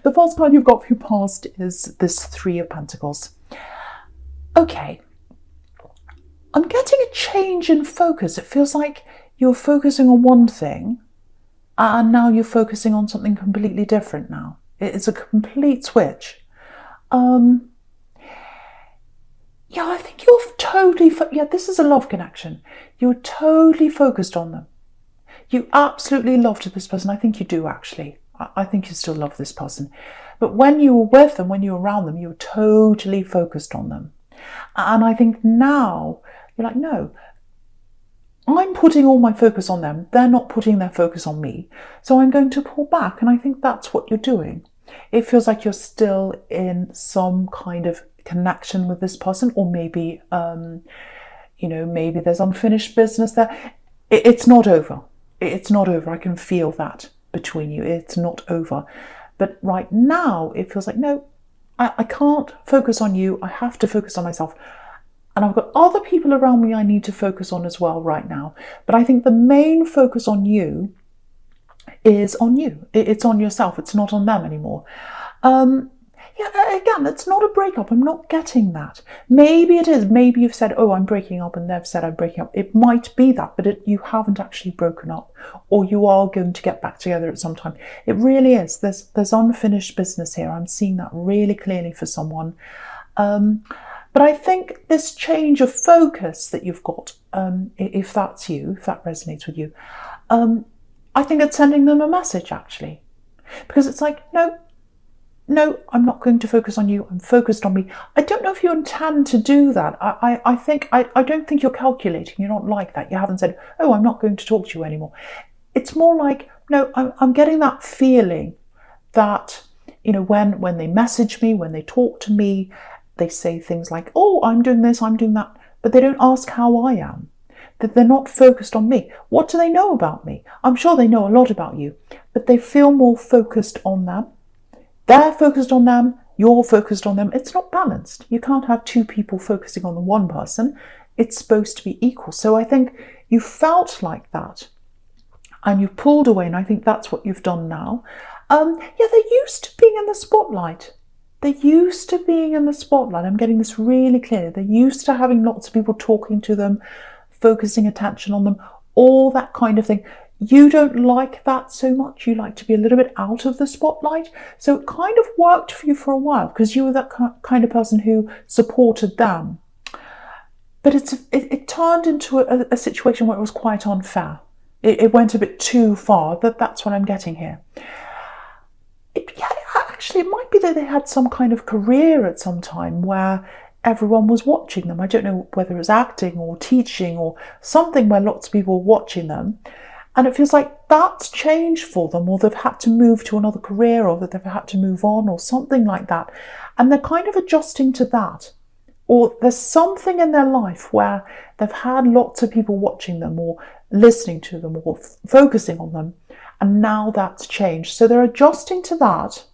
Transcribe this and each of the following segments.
The first card you've got for your past is this Three of Pentacles. Okay. I'm getting a change in focus. It feels like you're focusing on one thing and now you're focusing on something completely different now. It's a complete switch. Yeah, I think you're totally, this is a love connection. You're totally focused on them. You absolutely loved this person. I think you do, actually. I think you still love this person. But when you were with them, when you were around them, you were totally focused on them. And I think now you're like, no, I'm putting all my focus on them. They're not putting their focus on me. So I'm going to pull back. And I think that's what you're doing. It feels like you're still in some kind of connection with this person, or maybe, maybe there's unfinished business there. It's not over. It's not over. I can feel that between you. It's not over. But right now, it feels like, no, I can't focus on you. I have to focus on myself. And I've got other people around me I need to focus on as well right now. But I think the main focus on you is on you. It's on yourself. It's not on them anymore. Again, it's not a breakup. I'm not getting that. Maybe it is. Maybe you've said, oh, I'm breaking up, and they've said I'm breaking up. It might be that, but you haven't actually broken up, or you are going to get back together at some time. It really is. There's unfinished business here. I'm seeing that really clearly for someone. But I think this change of focus that you've got, if that's you, if that resonates with you, I think it's sending them a message, actually. Because it's like, no, I'm not going to focus on you. I'm focused on me. I don't know if you intend to do that. I don't think you're calculating. You're not like that. You haven't said, oh, I'm not going to talk to you anymore. It's more like, no, I'm getting that feeling that, when they message me, when they talk to me, they say things like, oh, I'm doing this, I'm doing that. But they don't ask how I am. That they're not focused on me. What do they know about me? I'm sure they know a lot about you, but they feel more focused on them. They're focused on them, you're focused on them. It's not balanced. You can't have two people focusing on the one person. It's supposed to be equal. So I think you felt like that and you pulled away, and I think that's what you've done now. They're used to being in the spotlight. They're used to being in the spotlight. I'm getting this really clear. They're used to having lots of people talking to them, focusing attention on them, all that kind of thing. You don't like that so much. You like to be a little bit out of the spotlight. So it kind of worked for you for a while because you were that kind of person who supported them. But it turned into a situation where it was quite unfair. It went a bit too far. That's what I'm getting here. Actually, it might be that they had some kind of career at some time where everyone was watching them. I don't know whether it was acting or teaching or something where lots of people were watching them. And it feels like that's changed for them, or they've had to move to another career, or that they've had to move on, or something like that. And they're kind of adjusting to that. Or there's something in their life where they've had lots of people watching them, or listening to them, or focusing on them. And now that's changed. So they're adjusting to that.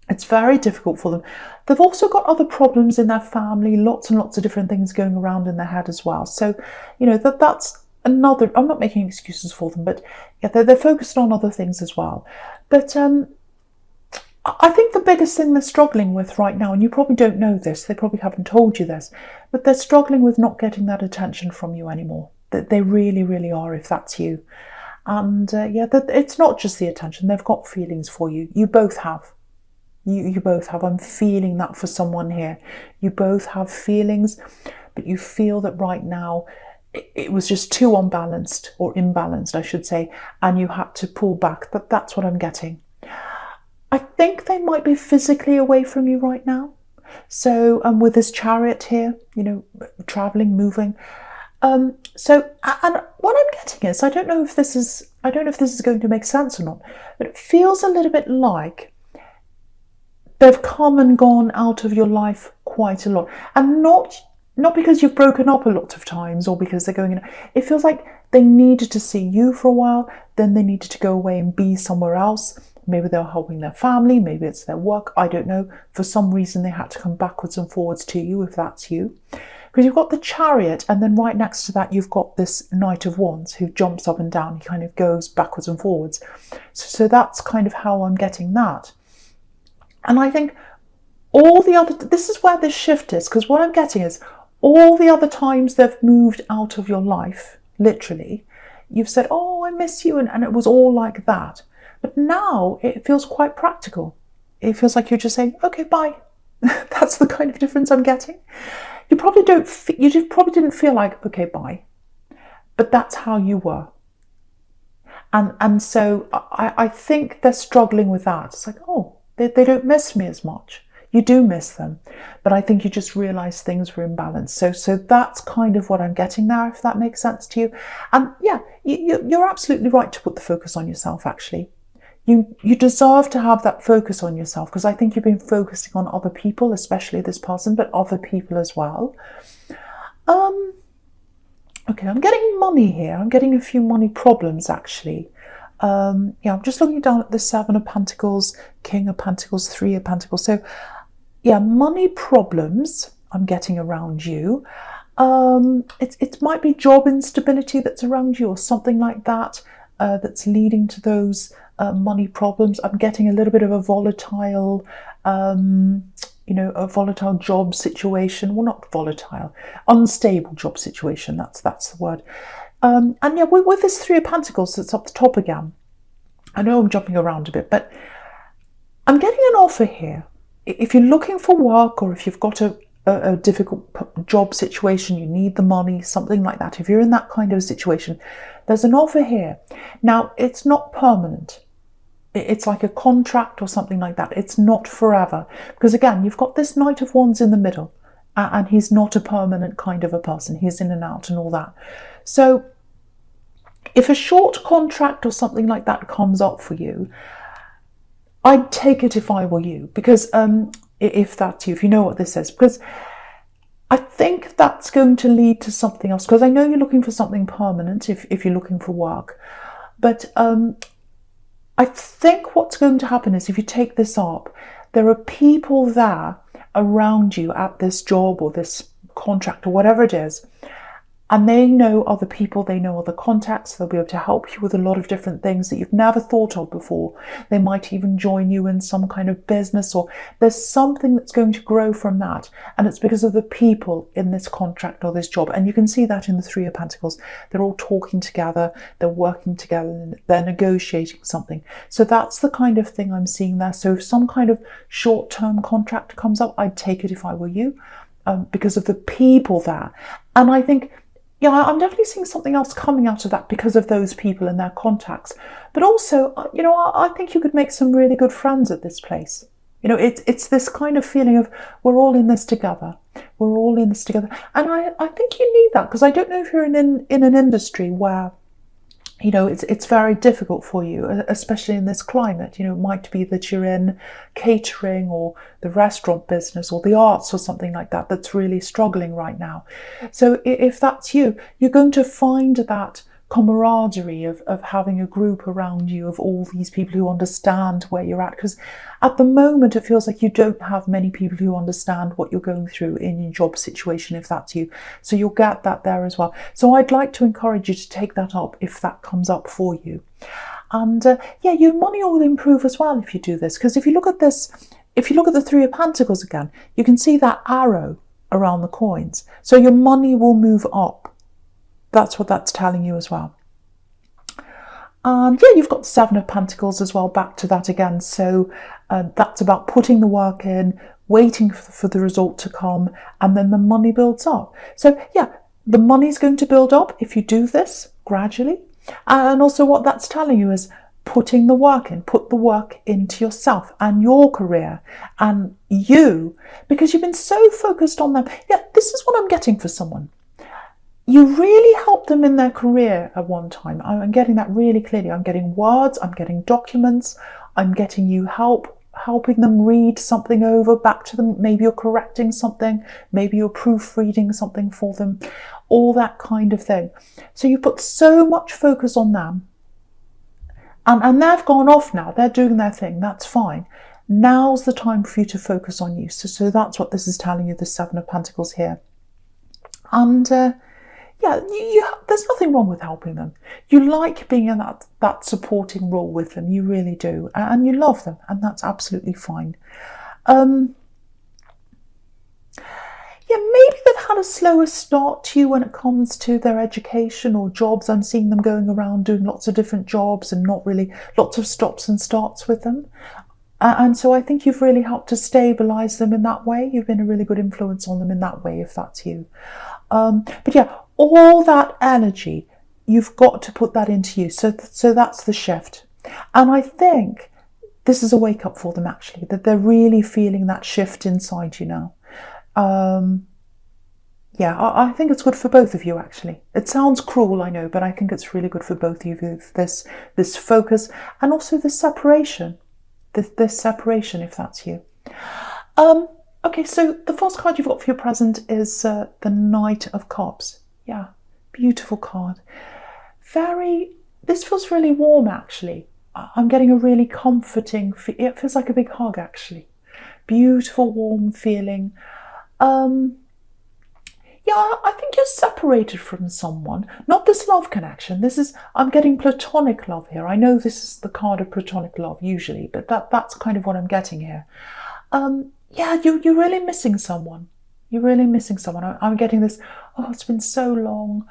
It's very difficult for them. They've also got other problems in their family, lots and lots of different things going around in their head as well. So, that's another, I'm not making excuses for them, but they're focused on other things as well. But I think the biggest thing they're struggling with right now, and you probably don't know this, they probably haven't told you this, but they're struggling with not getting that attention from you anymore. That they really, really are, if that's you. And it's not just the attention. They've got feelings for you. You both have. You both have. I'm feeling that for someone here. You both have feelings, but you feel that right now it was just too unbalanced, or imbalanced, I should say, and you had to pull back. That's what I'm getting. I think they might be physically away from you right now. So with this Chariot here, traveling, moving. And what I'm getting is, I don't know if this is going to make sense or not, but it feels a little bit like they've come and gone out of your life quite a lot, and not because you've broken up a lot of times, or because they're going in. It feels like they needed to see you for a while, then they needed to go away and be somewhere else. Maybe they're helping their family, maybe it's their work, I don't know. For some reason they had to come backwards and forwards to you, if that's you. Because you've got the Chariot, and then right next to that you've got this Knight of Wands who jumps up and down. He kind of goes backwards and forwards. So that's kind of how I'm getting that. And I think all the other, this is where this shift is, because what I'm getting is all the other times they've moved out of your life, literally, you've said, oh, I miss you, and it was all like that. But now it feels quite practical. It feels like you're just saying, okay, bye. That's the kind of difference I'm getting. You probably probably didn't feel like, okay, bye. But that's how you were. And so I think they're struggling with that. It's like, oh, they don't miss me as much. You do miss them. But I think you just realised things were imbalanced. So that's kind of what I'm getting there, if that makes sense to you. And yeah, you're absolutely right to put the focus on yourself, actually. You deserve to have that focus on yourself, because I think you've been focusing on other people, especially this person, but other people as well. Okay, I'm getting money here. I'm getting a few money problems, actually. Yeah, I'm just looking down at the Seven of Pentacles, King of Pentacles, Three of Pentacles. So, yeah, money problems I'm getting around you. It might be job instability that's around you or something like that, that's leading to those money problems. I'm getting a little bit of a volatile, a volatile job situation. Well, not volatile, unstable job situation. That's the word. And yeah, with this Three of Pentacles that's up the top again, I know I'm jumping around a bit, but I'm getting an offer here. If you're looking for work, or if you've got a difficult job situation, you need the money, something like that. If you're in that kind of situation, there's an offer here. Now, it's not permanent. It's like a contract or something like that. It's not forever. Because again, you've got this Knight of Wands in the middle, and he's not a permanent kind of a person. He's in and out and all that. So if a short contract or something like that comes up for you, I'd take it if I were you. Because if that's you, if you know what this is. Because I think that's going to lead to something else. Because I know you're looking for something permanent if you're looking for work. But I think what's going to happen is, if you take this up, there are people there around you at this job or this contract or whatever it is, and they know other people, they know other contacts, they'll be able to help you with a lot of different things that you've never thought of before. They might even join you in some kind of business, or there's something that's going to grow from that, and it's because of the people in this contract or this job. And you can see that in the Three of Pentacles. They're all talking together, they're working together, they're negotiating something. So that's the kind of thing I'm seeing there. So if some kind of short-term contract comes up, I'd take it if I were you, because of the people there. And I think, yeah, I'm definitely seeing something else coming out of that because of those people and their contacts. But also, I think you could make some really good friends at this place. It's this kind of feeling of, we're all in this together. We're all in this together. And I think you need that, because I don't know if you're in an industry where, it's very difficult for you, especially in this climate. It might be that you're in catering or the restaurant business or the arts or something like that that's really struggling right now. So if that's you, you're going to find that camaraderie of having a group around you of all these people who understand where you're at. Because at the moment, it feels like you don't have many people who understand what you're going through in your job situation, if that's you. So you'll get that there as well. So I'd like to encourage you to take that up if that comes up for you. And yeah, your money will improve as well if you do this. Because if you look at this, if you look at the Three of Pentacles again, you can see that arrow around the coins. So your money will move up. That's what that's telling you as well. And yeah, you've got the Seven of Pentacles as well, back to that again. So that's about putting the work in, waiting for the result to come, and then the money builds up. So yeah, the money's going to build up if you do this gradually. And also what that's telling you is putting the work in, put the work into yourself and your career and you, because you've been so focused on them. Yeah, this is what I'm getting for someone. You really helped them in their career at one time. I'm getting that really clearly. I'm getting words, I'm getting documents, I'm getting you helping them read something over back to them. Maybe you're correcting something, maybe you're proofreading something for them, all that kind of thing. So you put so much focus on them. And they've gone off now, they're doing their thing, that's fine. Now's the time for you to focus on you. So that's what this is telling you, the Seven of Pentacles here. And yeah, there's nothing wrong with helping them. You like being in that supporting role with them, you really do, and you love them, and that's absolutely fine. Yeah, maybe they've had a slower start to you when it comes to their education or jobs. I'm seeing them going around doing lots of different jobs and not really lots of stops and starts with them. And so I think you've really helped to stabilise them in that way. You've been a really good influence on them in that way, if that's you. But yeah, all that energy, you've got to put that into you. So that's the shift. And I think this is a wake up for them, actually, that they're really feeling that shift inside you now. Yeah, I think it's good for both of you, actually. It sounds cruel, I know, but I think it's really good for both of you, this focus and also this separation. This separation, if that's you. Okay, so the first card you've got for your present is the Knight of Cups. Yeah, beautiful card. This feels really warm, actually. I'm getting a really comforting, it feels like a big hug, actually. Beautiful, warm feeling. Yeah, I think you're separated from someone. Not this love connection. I'm getting platonic love here. I know this is the card of platonic love usually, but that's kind of what I'm getting here. Yeah, you're really missing someone. You're really missing someone. I'm getting this, oh, it's been so long.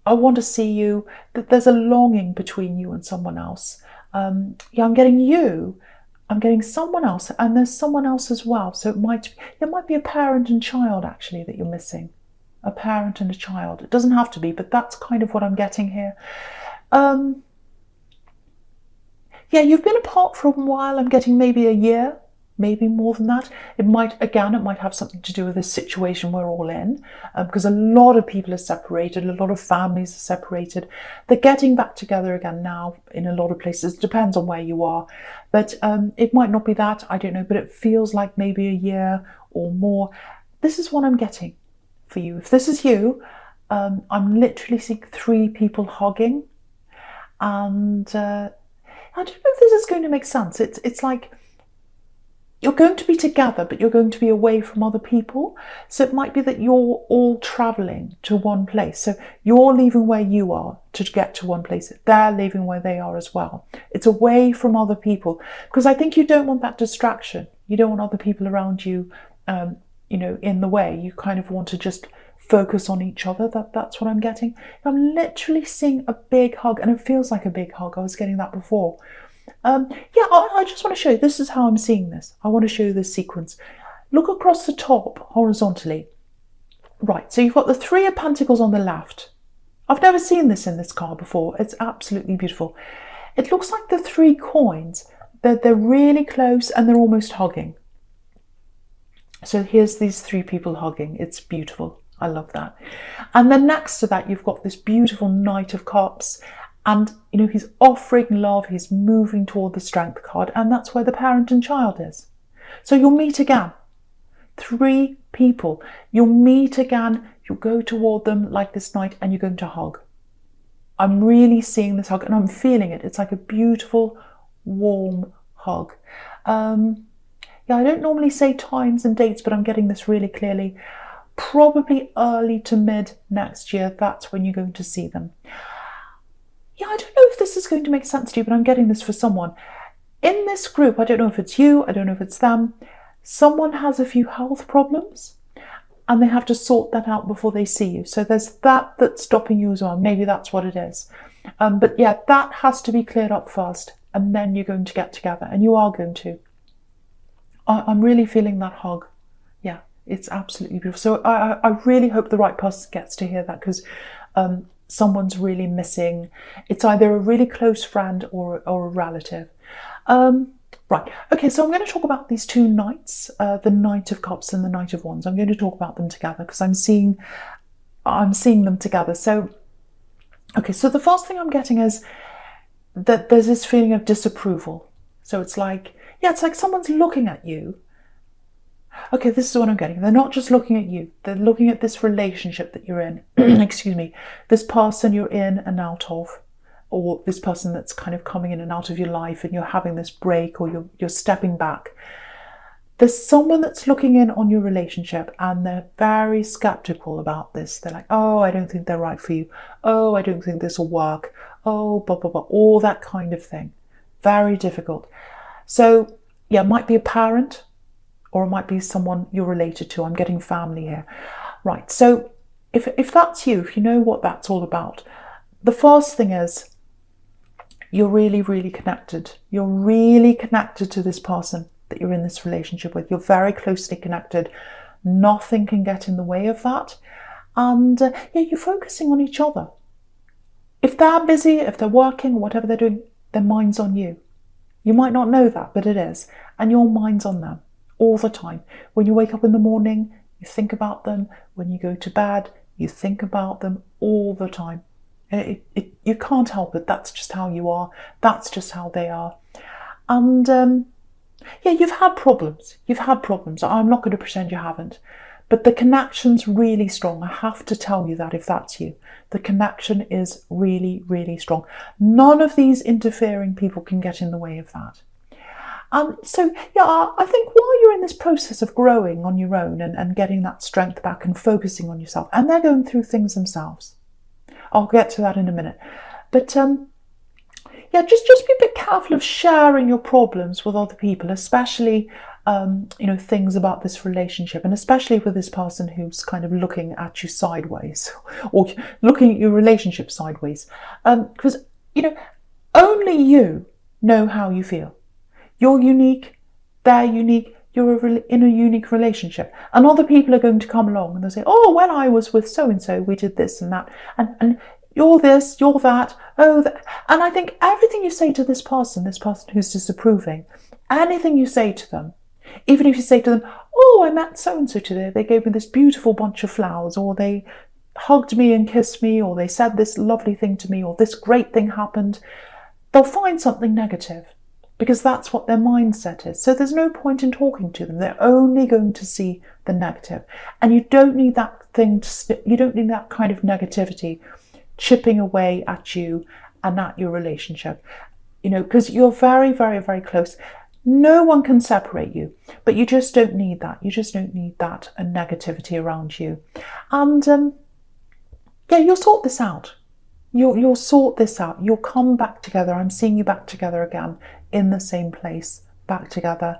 I want to see you. There's a longing between you and someone else. Yeah, I'm getting you. I'm getting someone else, and there's someone else as well. So it might be a parent and child, actually, that you're missing. A parent and a child. It doesn't have to be, but that's kind of what I'm getting here. Yeah, you've been apart for a while. I'm getting maybe a year, maybe more than that. It might have something to do with this situation we're all in, because a lot of people are separated, a lot of families are separated. They're getting back together again now in a lot of places. It depends on where you are, but it might not be that, I don't know, but it feels like maybe a year or more. This is what I'm getting for you. If this is you, I'm literally seeing 3 people hugging, and I don't know if this is going to make sense. It's like you're going to be together, but you're going to be away from other people. So it might be that you're all traveling to one place. So you're leaving where you are to get to one place. They're leaving where they are as well. It's away from other people, because I think you don't want that distraction. You don't want other people around you, in the way. You kind of want to just focus on each other. That's what I'm getting. I'm literally seeing a big hug, and it feels like a big hug. I was getting that before. Yeah, I just want to show you, this is how I'm seeing this. I want to show you this sequence. Look across the top horizontally. Right, so you've got the 3 of Pentacles on the left. I've never seen this in this card before. It's absolutely beautiful. It looks like the 3 coins. They're really close and they're almost hugging. So here's these 3 people hugging. It's beautiful. I love that. And then next to that, you've got this beautiful Knight of Cups. And, he's offering love. He's moving toward the Strength card. And that's where the parent and child is. So you'll meet again. 3 people. You'll meet again. You'll go toward them like this Knight, and you're going to hug. I'm really seeing this hug, and I'm feeling it. It's like a beautiful, warm hug. Yeah, I don't normally say times and dates, but I'm getting this really clearly. Probably early to mid next year, that's when you're going to see them. Yeah, I don't know if this is going to make sense to you, but I'm getting this for someone. In this group, I don't know if it's you, I don't know if it's them, someone has a few health problems and they have to sort that out before they see you. So there's that's stopping you as well. Maybe that's what it is. But yeah, that has to be cleared up first, and then you're going to get together, and you are going to. I'm really feeling that hug. Yeah, it's absolutely beautiful. So I really hope the right person gets to hear that, because someone's really missing. It's either a really close friend or a relative. Right, okay, so I'm going to talk about these 2 knights, the Knight of Cups and the Knight of Wands. I'm going to talk about them together because I'm seeing them together. So, okay, so the first thing I'm getting is that there's this feeling of disapproval. So it's like, yeah, it's like someone's looking at you. Okay, this is what I'm getting. They're not just looking at you. They're looking at this relationship that you're in. Excuse me. This person you're in and out of, or this person that's kind of coming in and out of your life, and you're having this break, or you're stepping back. There's someone that's looking in on your relationship and they're very skeptical about this. They're like, oh, I don't think they're right for you. Oh, I don't think this will work. Oh, blah, blah, blah, all that kind of thing. Very difficult. So, yeah, it might be a parent or it might be someone you're related to. I'm getting family here. Right, so if that's you, if you know what that's all about, the first thing is you're really, really connected. You're really connected to this person that you're in this relationship with. You're very closely connected. Nothing can get in the way of that. And yeah, you're focusing on each other. If they're busy, if they're working, whatever they're doing, their mind's on you. You might not know that, but it is. And your mind's on them all the time. When you wake up in the morning, you think about them. When you go to bed, you think about them all the time. You can't help it. That's just how you are. That's just how they are. And yeah, you've had problems. You've had problems. I'm not going to pretend you haven't. But the connection's really strong. I have to tell you that if that's you. The connection is really, really strong. None of these interfering people can get in the way of that. So, yeah, I think while you're in this process of growing on your own and getting that strength back and focusing on yourself, and they're going through things themselves. I'll get to that in a minute. But yeah, just be a bit careful of sharing your problems with other people, especially things about this relationship, and especially with this person who's kind of looking at you sideways or looking at your relationship sideways. Because only you know how you feel. You're unique, they're unique, you're in a unique relationship. And other people are going to come along and they'll say, oh, when I was with so-and-so, we did this and that. And you're this, you're that, oh, that. And I think everything you say to this person who's disapproving, anything you say to them, even if you say to them, oh, I met so-and-so today, they gave me this beautiful bunch of flowers, or they hugged me and kissed me, or they said this lovely thing to me, or this great thing happened, they'll find something negative. Because that's what their mindset is. So there's no point in talking to them. They're only going to see the negative. And you don't need that you don't need that kind of negativity chipping away at you and at your relationship. Because you're very, very, very close. No one can separate you, but you just don't need that. You just don't need that negativity around you. And yeah, you'll sort this out. You'll sort this out. You'll come back together. I'm seeing you back together again in the same place, back together.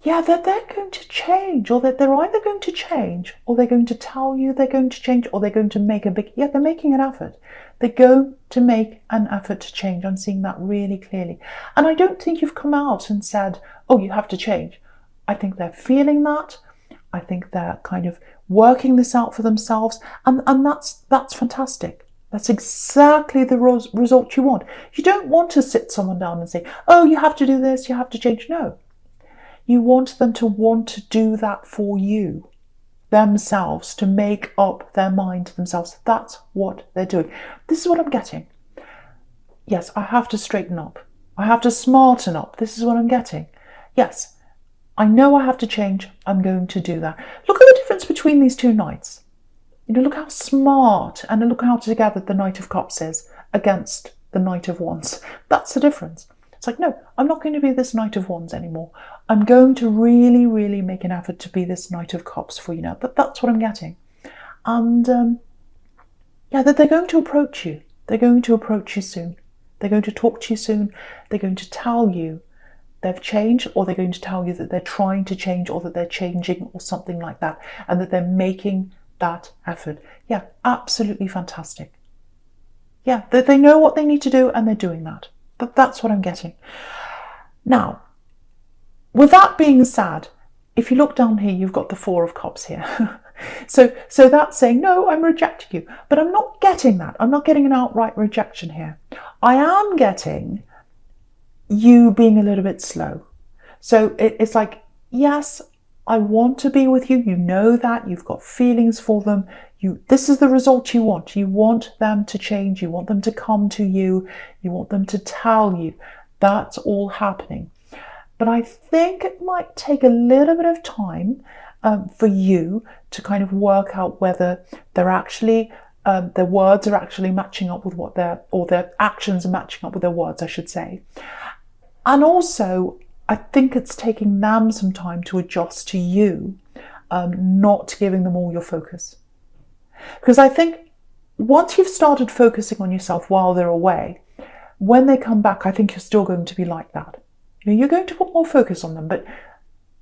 Yeah, they're going to change, or that they're either going to change, or they're going to tell you they're going to change, or they're going to make they're making an effort. They're going to make an effort to change. I'm seeing that really clearly. And I don't think you've come out and said, oh, you have to change. I think they're feeling that. I think they're kind of working this out for themselves, and that's fantastic. That's exactly the result you want. You don't want to sit someone down and say, oh, you have to do this, you have to change. No. You want them to want to do that for you, themselves, to make up their mind to themselves. That's what they're doing. This is what I'm getting. Yes, I have to straighten up. I have to smarten up. This is what I'm getting. Yes, I know I have to change. I'm going to do that. Look at the difference between these two knights. Look how smart and look how together the Knight of Cups is against the Knight of Wands. That's the difference. It's like, no, I'm not going to be this Knight of Wands anymore. I'm going to really, really make an effort to be this Knight of Cups for you now. That's what I'm getting. And yeah, that they're going to approach you. They're going to approach you soon. They're going to talk to you soon. They're going to tell you they've changed, or they're going to tell you that they're trying to change, or that they're changing, or something like that, and that they're making that effort. Yeah, absolutely fantastic. Yeah, they know what they need to do and they're doing that. That's what I'm getting. Now, with that being said, if you look down here, you've got the Four of Cups here. So that's saying, no, I'm rejecting you. But I'm not getting that. I'm not getting an outright rejection here. I am getting you being a little bit slow. So it's like, yes, I want to be with you. You know that. You've got feelings for them. This is the result you want. You want them to change. You want them to come to you. You want them to tell you. That's all happening. But I think it might take a little bit of time for you to kind of work out whether they're actually, their words are actually matching up with or their actions are matching up with their words, I should say. And also, I think it's taking them some time to adjust to you, not giving them all your focus. Because I think once you've started focusing on yourself while they're away, when they come back, I think you're still going to be like that. You're going to put more focus on them, but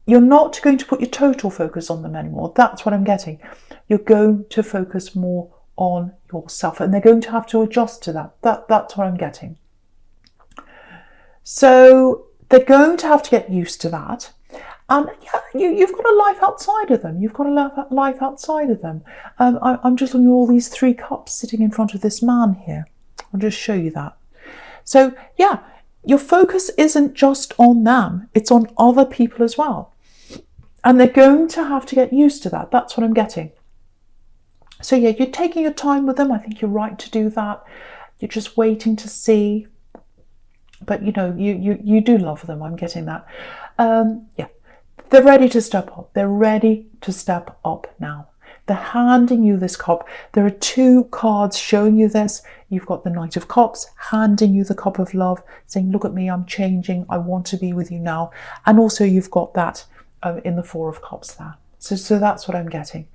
you're not going to put your total focus on them anymore. That's what I'm getting. You're going to focus more on yourself, and they're going to have to adjust to that. That's what I'm getting. So they're going to have to get used to that. And yeah, you've got a life outside of them. You've got a life outside of them. I'm just looking at all these 3 cups sitting in front of this man here. I'll just show you that. So yeah, your focus isn't just on them. It's on other people as well. And they're going to have to get used to that. That's what I'm getting. So yeah, you're taking your time with them. I think you're right to do that. You're just waiting to see. But you do love them. I'm getting that. Yeah. They're ready to step up. They're ready to step up now. They're handing you this cup. There are 2 cards showing you this. You've got the Knight of Cups handing you the cup of love, saying, look at me, I'm changing. I want to be with you now. And also you've got that in the 4 of Cups there. So that's what I'm getting.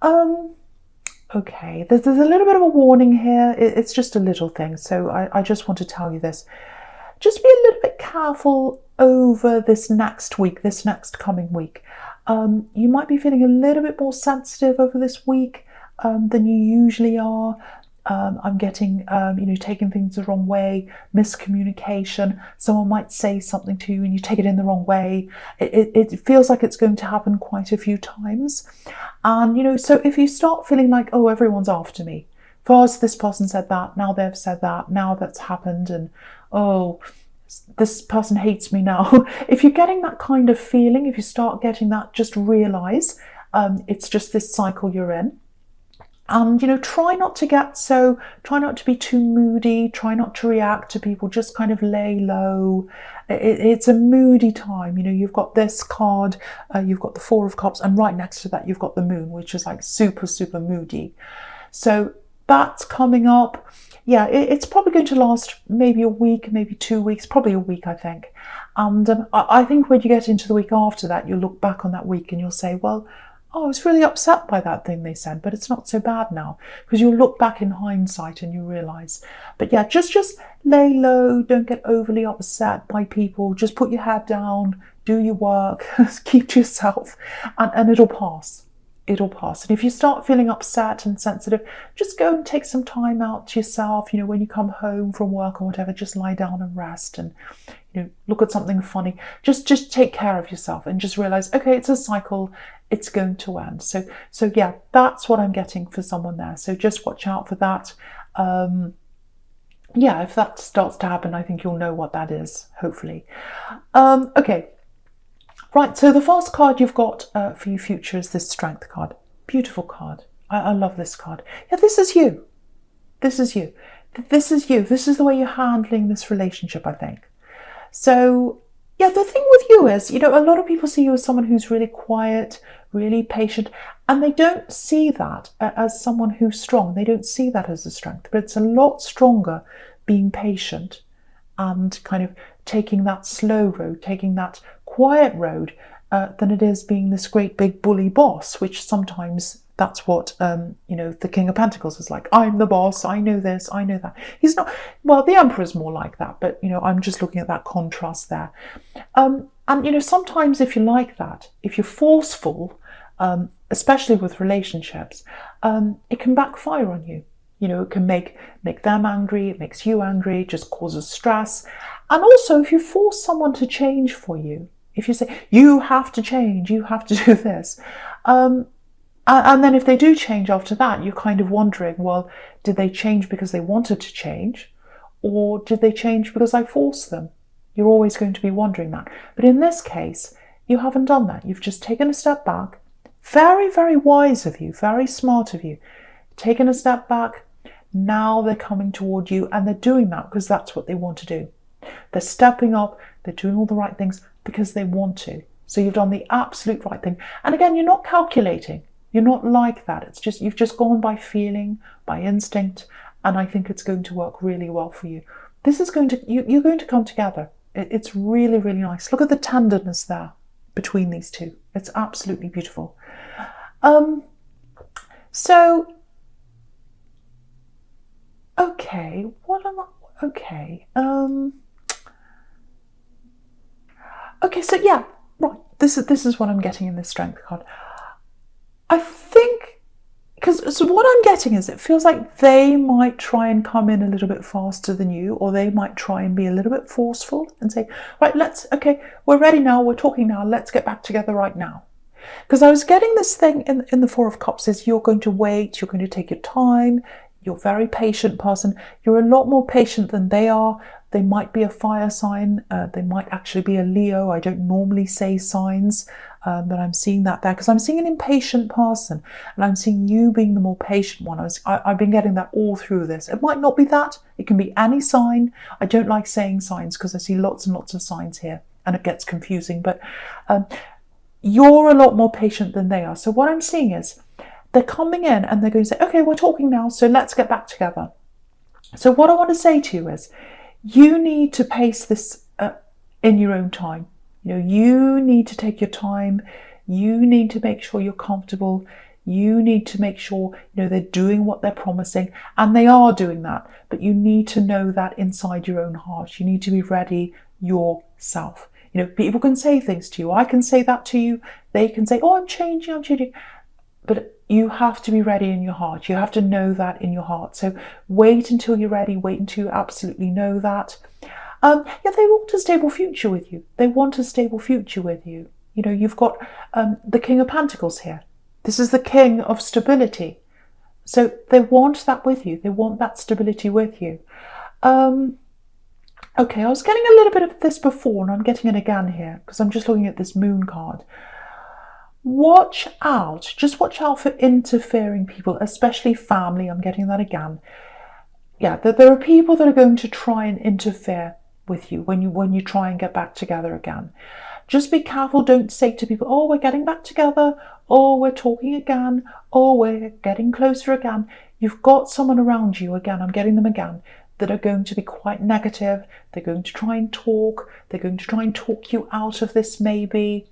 Okay, there's a little bit of a warning here. It's just a little thing. So I just want to tell you this. Just be a little bit careful over this next week, this next coming week. You might be feeling a little bit more sensitive over this week than you usually are. I'm getting, taking things the wrong way, miscommunication. Someone might say something to you and you take it in the wrong way. It feels like it's going to happen quite a few times. And, so if you start feeling like, oh, everyone's after me. First, this person said that, now they've said that, now that's happened, and oh, this person hates me now. If you're getting that kind of feeling, if you start getting that, just realise it's just this cycle you're in. And, try not to be too moody, try not to react to people, just kind of lay low. It's a moody time. You've got this card, you've got the 4 of Cups, and right next to that, you've got the Moon, which is like super, super moody. So that's coming up. Yeah, it's probably going to last maybe a week, maybe 2 weeks, probably a week, I think. And I think when you get into the week after that, you'll look back on that week and you'll say, well, oh, I was really upset by that thing they said, but it's not so bad now, because you'll look back in hindsight and you realise. But yeah, just lay low, don't get overly upset by people, just put your head down, do your work, keep to yourself, and it'll pass. It'll pass. And if you start feeling upset and sensitive, just go and take some time out to yourself. When you come home from work or whatever, just lie down and rest and, look at something funny. Just take care of yourself and just realise, okay, it's a cycle. It's going to end. So yeah, that's what I'm getting for someone there. So just watch out for that. Yeah, if that starts to happen, I think you'll know what that is, hopefully. Okay. Right, so the first card you've got for your future is this Strength card. Beautiful card. I love this card. Yeah, this is you. This is you. This is you. This is the way you're handling this relationship, I think. So, yeah, the thing with you is, a lot of people see you as someone who's really quiet, really patient, and they don't see that as someone who's strong. They don't see that as a strength, but it's a lot stronger being patient and kind of taking that slow road, taking that quiet road, than it is being this great big bully boss, which sometimes that's what, the King of Pentacles is like. I'm the boss, I know this, I know that. He's not, well, the Emperor's more like that, but, I'm just looking at that contrast there. And, sometimes if you're like that, if you're forceful, especially with relationships, it can backfire on you. It can make them angry, it makes you angry, it just causes stress. And also, if you force someone to change for you, if you say, you have to change, you have to do this, and then if they do change after that, you're kind of wondering, well, did they change because they wanted to change? Or did they change because I forced them? You're always going to be wondering that. But in this case, you haven't done that. You've just taken a step back. Very, very wise of you, very smart of you. Taken a step back. Now they're coming toward you, and they're doing that because that's what they want to do. They're stepping up, they're doing all the right things because they want to. So you've done the absolute right thing. And again, you're not calculating. You're not like that. It's just, you've just gone by feeling, by instinct, and I think it's going to work really well for you. This is going to, you're going to come together. It's really, really nice. Look at the tenderness there between these two. It's absolutely beautiful. So, okay, what am I? Okay, okay. So yeah, right. This is what I'm getting in this Strength card. I think because so what I'm getting is it feels like they might try and come in a little bit faster than you, or they might try and be a little bit forceful and say, right, okay, we're ready now, we're talking now, let's get back together right now. Because I was getting this thing in the Four of Cups is you're going to wait, you're going to take your time, you're a very patient person, you're a lot more patient than they are. They might be a fire sign, they might actually be a Leo. I don't normally say signs, but I'm seeing that there because I'm seeing an impatient person and I'm seeing you being the more patient one. I've been getting that all through this. It might not be that, it can be any sign. I don't like saying signs because I see lots and lots of signs here and it gets confusing, but you're a lot more patient than they are. So what I'm seeing is they're coming in and they're going to say, okay, we're talking now, so let's get back together. So what I want to say to you is you need to pace this in your own time. You know, you need to take your time. You need to make sure you're comfortable. You need to make sure, you know, they're doing what they're promising, and they are doing that. But you need to know that inside your own heart. You need to be ready yourself. You know, people can say things to you. I can say that to you. They can say, oh, I'm changing. But you have to be ready in your heart. You have to know that in your heart. So wait until you're ready. Wait until you absolutely know that. Yeah, they want a stable future with you. They want a stable future with you. You know, you've got the King of Pentacles here. This is the King of Stability. So they want that with you. They want that stability with you. Okay, I was getting a little bit of this before, and I'm getting it again here because I'm just looking at this Moon card. Watch out. Just watch out for interfering people, especially family. I'm getting that again. Yeah, there are people that are going to try and interfere with you when you try and get back together again. Just be careful. Don't say to people, oh, we're getting back together. Oh, we're talking again. Oh, we're getting closer again. You've got someone around you, again, I'm getting them again, that are going to be quite negative. They're going to try and talk. They're going to try and talk you out of this maybe.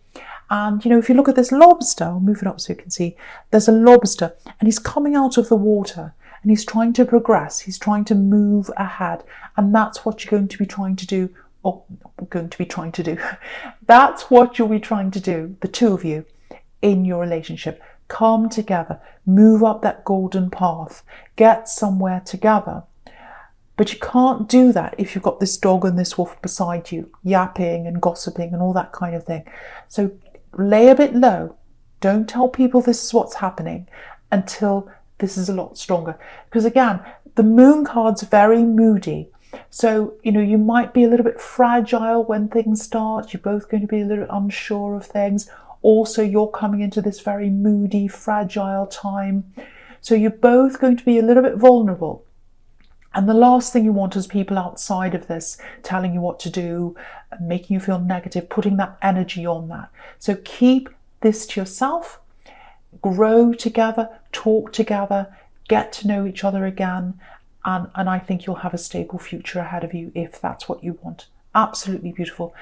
And, you know, if you look at this lobster, I'll move it up so you can see, there's a lobster and he's coming out of the water and he's trying to progress. He's trying to move ahead. And that's what you're going to be trying to do. That's what you'll be trying to do, the two of you, in your relationship. Come together, move up that golden path, get somewhere together. But you can't do that if you've got this dog and this wolf beside you, yapping and gossiping and all that kind of thing. So lay a bit low. Don't tell people this is what's happening until this is a lot stronger. Because again, the Moon card's very moody. So, you know, you might be a little bit fragile when things start. You're both going to be a little unsure of things. Also, you're coming into this very moody, fragile time. So you're both going to be a little bit vulnerable. And the last thing you want is people outside of this telling you what to do, making you feel negative, putting that energy on that. So keep this to yourself, grow together, talk together, get to know each other again. And I think you'll have a stable future ahead of you if that's what you want. Absolutely beautiful.